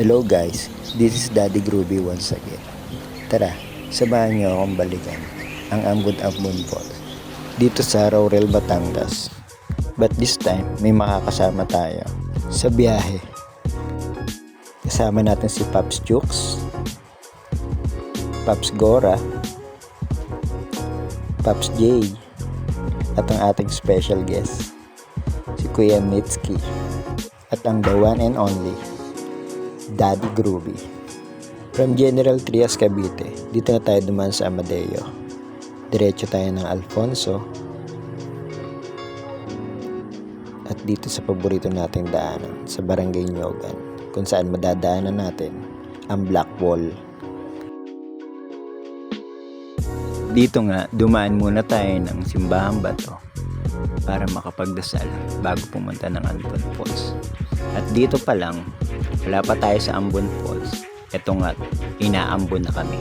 Hello guys, this is Daddy Groovy once again. Tara, samahan niyo akong balikan ang Ambon-Ambon Falls dito sa Laurel, Batangas. But this time, may makakasama tayo sa biyahe. Kasama natin si Pops Jukes, Pops Gora, Pops J, at ang ating special guest, si Kuya Mitski, at ang the one and only Daddy Groovy. From General Trias, Cavite, dito na tayo dumaan sa Amadeo. Diretso tayo ng Alfonso. At dito sa paborito nating daanan, sa Barangay Nyogan, kung saan madadaanan natin ang Black Wall. Dito nga, dumaan muna tayo ng Simbahang Bato para makapagdasal bago pumunta ng Ambon Falls. At dito pa lang, wala pa tayo sa Ambon Falls. Ito nga, inaambon na kami.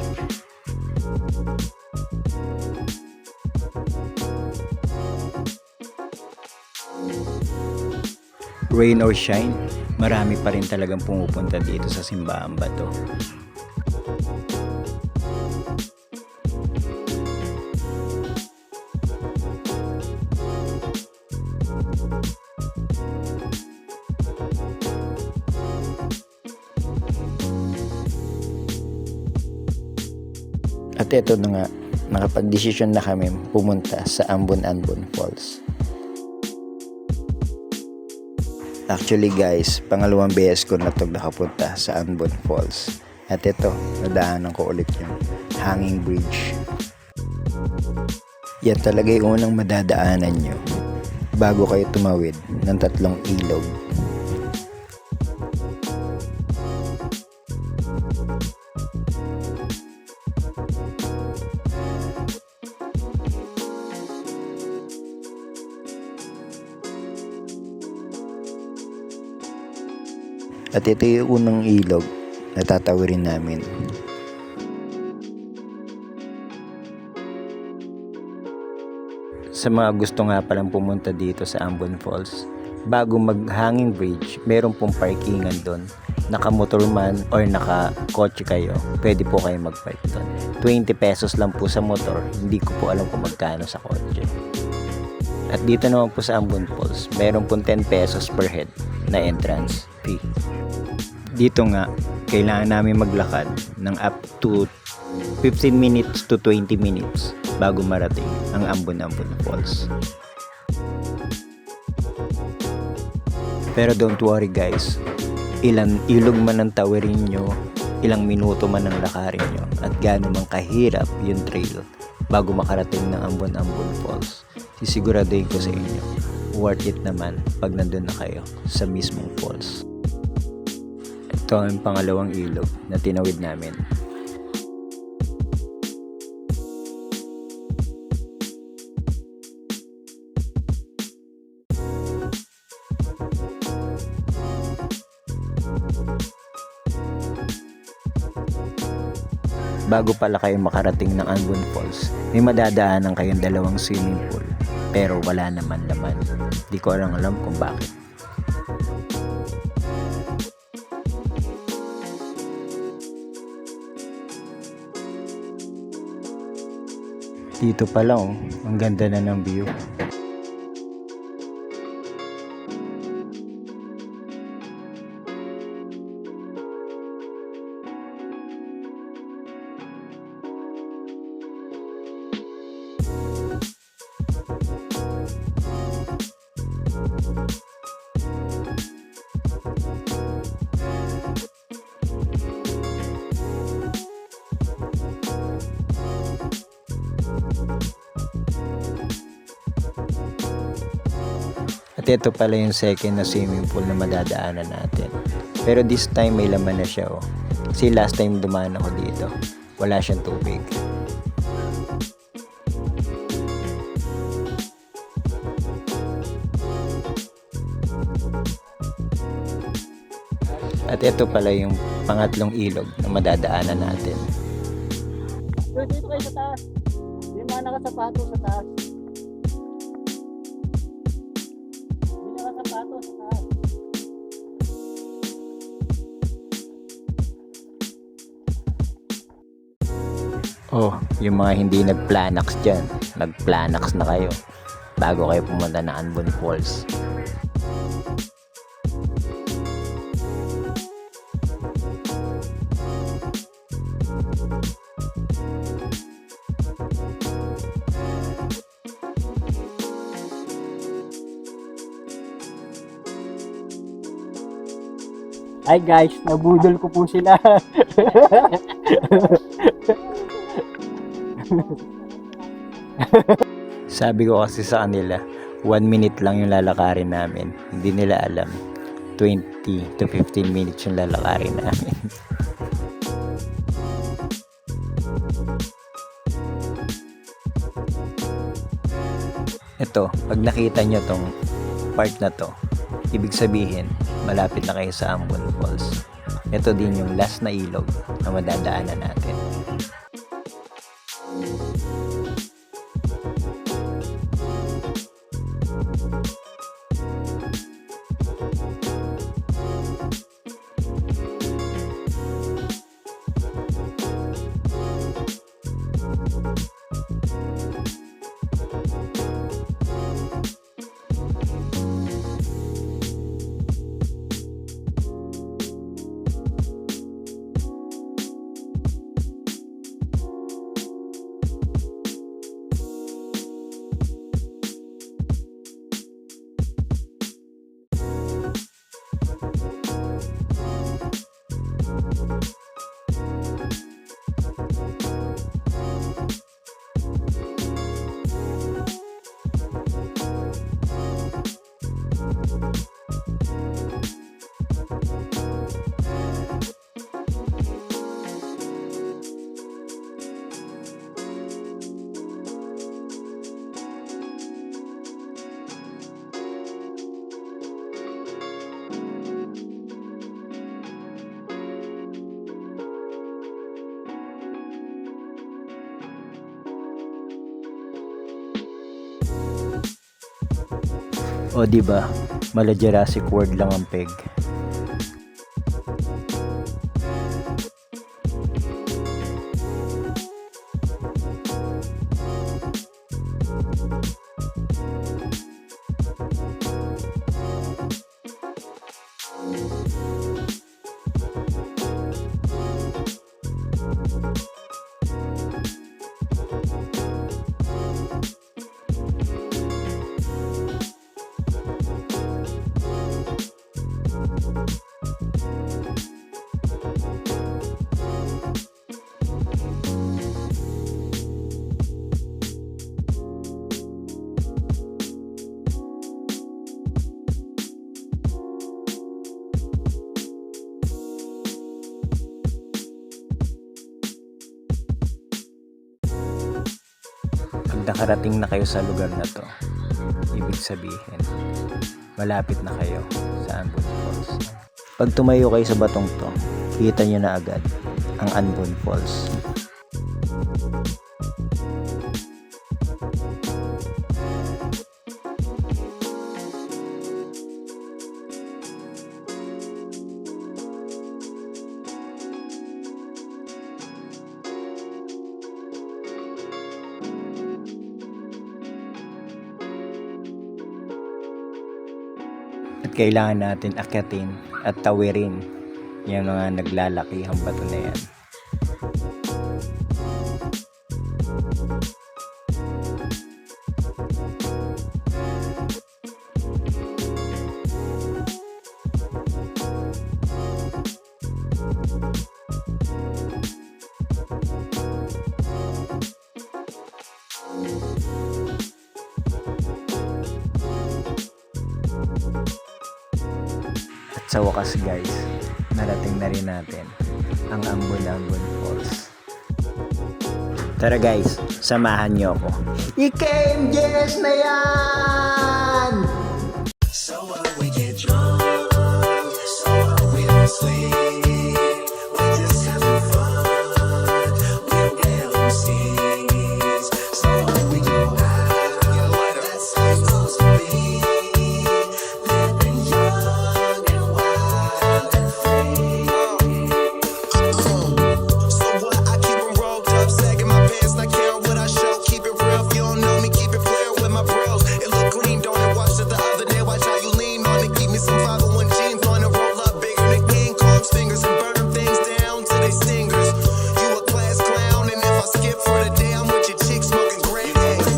Rain or shine, marami pa rin talagang pumupunta dito sa Simbahang Bato. At ito na nga, nakapag-desisyon na kami pumunta sa Ambon-Ambon Falls. Actually guys, pangalawang beses ko na ito nakapunta sa Ambon Falls. At ito, nadaanan ko ulit yung hanging bridge. Yan talaga yung unang madadaanan nyo bago kayo tumawid ng 3 ilog. At ito yung unang ilog na tatawirin namin. Sa mga gusto nga palang pumunta dito sa Ambon Falls, bago mag-hanging bridge, meron pong parkingan doon. Naka-motor man or naka-kotse kayo, pwede po kayo mag-park doon. 20 pesos lang po sa motor, hindi ko po alam kung magkano sa kotse. At dito naman po sa Ambon Falls, meron pong 10 pesos per head na entrance fee. Dito nga, kailangan namin maglakad ng up to 15 minutes to 20 minutes bago marating ang Ambon-Ambon Falls. Pero don't worry guys, ilang ilog man ang tawirin nyo, ilang minuto man ang lakarin nyo, at gaano man kahirap yung trail bago makarating ng Ambon-Ambon Falls, sisiguraduhin ko sa inyo, worth it naman pag nandun na kayo sa mismong falls. Ito ang pangalawang ilog na tinawid namin. Bago pala kayo makarating ng Ambon Falls, may madadaanan kayong 2 swimming pool, pero wala naman laman. Di ko alam kung bakit. Dito pa lang, ang ganda na ng view. At ito pala yung second na swimming pool na madadaanan natin. Pero this time may laman na siya oh. Kasi last time dumaan ako dito, wala siyang tubig. At ito pala yung pangatlong ilog na madadaanan natin. Dito kayo sa taas. Yung mga nakasapato sa taas. Yung nakasapato sa taas. Oh, yung mga hindi nagplanax dyan, nagplanax na kayo bago kayo pumunta ng Anbon Falls. Ay guys, nabudol ko po sila. Sabi ko kasi sa kanila, 1 minute lang yung lalakarin namin. Hindi nila alam, 20 to 15 minutes yung lalakarin namin. Ito, pag nakita nyo tong part na to, ibig sabihin, malapit na kayo sa Ambon Falls. Ito din yung last na ilog na madadaanan natin. O diba, mala Jurassic World lang ang peg. Pag nakarating na kayo sa lugar na to, ibig sabihin, malapit na kayo sa Anbon Falls. Pag tumayo kayo sa batong to, kita nyo na agad ang Anbon Falls. At kailangan natin akyatin at tawirin yung mga naglalakihang bato na yan. Sa wakas guys, narating na rin natin ang Ambon Falls. Tara guys, samahan nyo ako. IKMJS na yan! So we get drunk, so we don't sleep, we just having fun, we don't get overseas. So we go out, that's how it's supposed to be, living young and wild and free. So what, I keep 'em rolled up, sagging my cleaned on it. Watch to the other day, watch how you lean on it. Keep me some 501 jeans on it. Roll up bigger than King Kong's fingers and burn them things down to they stingers. You a class clown, and if I skip for the day, I'm with your chick smoking gray.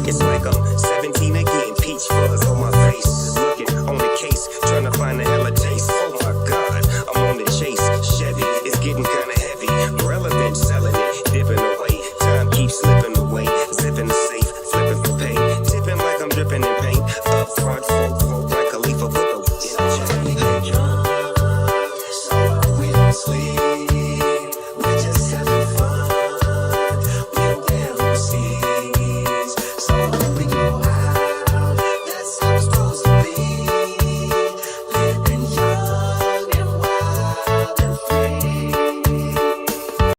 It's like I'm 17 again, peach fuzz on my face. Looking on the case, trying to find a hella taste. Oh my god, I'm on the chase. Chevy is getting kinda heavy. Relevant, selling it, dipping away. Time keeps slipping away. Zipping the safe, flipping for pay. Tipping like I'm dripping in paint. Up front, folk